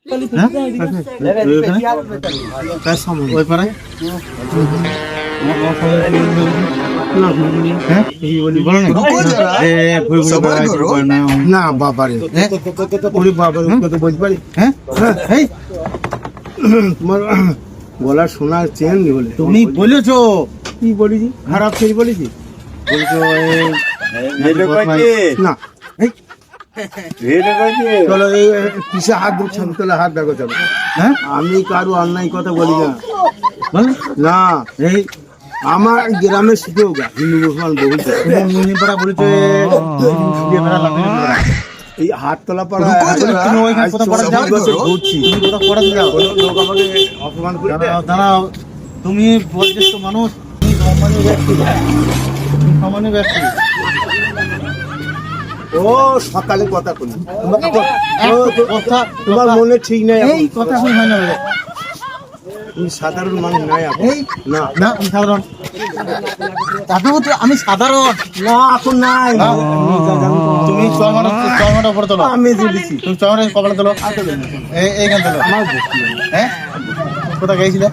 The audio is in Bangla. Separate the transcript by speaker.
Speaker 1: ওই পাড়ায়
Speaker 2: না বাবারে বলতে পারি তোমার গলার সোনার চেন বলে
Speaker 1: তুমি বলেছো
Speaker 2: কি বলেছি খারাপ সেই বলেছি
Speaker 1: বলছো
Speaker 2: না চলো এই কিসে হাত ধরছেন তাহলে হাত দেখো চলো
Speaker 1: হ্যাঁ
Speaker 2: আমি কারো অন্যায় কথা বলি না
Speaker 1: বলেন
Speaker 2: না এই আমার গ্রামে শিখেও গা হিন্দু মুসলমান বহু
Speaker 1: পাড়া বলেছে
Speaker 2: এই হাত তোলা পড়া
Speaker 1: তুমি ওইখানে কোথাও পড়া যাও
Speaker 2: ঘুরছি
Speaker 1: তুমি কোথাও পড়া যাও
Speaker 2: লোক আমাকে অপমান করে
Speaker 1: দাঁড়াও তুমি বয়োজ্যেষ্ঠ মানুষ তুমি সম্মানীয় ব্যক্তি তুমি সম্মানীয় ব্যক্তি
Speaker 2: ও সকালে কথা বলি
Speaker 1: কথা
Speaker 2: তোমার মনে ঠিক নাই
Speaker 1: এই কথা এখন হয় না বলে
Speaker 2: তুমি সাধারণ মানুষ নাই এখন
Speaker 1: এই
Speaker 2: না
Speaker 1: না আমি সাধারণ আমি সাধারণ
Speaker 2: না এখন নাই
Speaker 1: তুমি চরমাটা উপরে তোলো
Speaker 2: আমি দিয়েছি
Speaker 1: তুমি চরমাটা কপালে তোলো এইখানে তোলো
Speaker 2: আমার
Speaker 1: হ্যাঁ কোথায় গেছিলে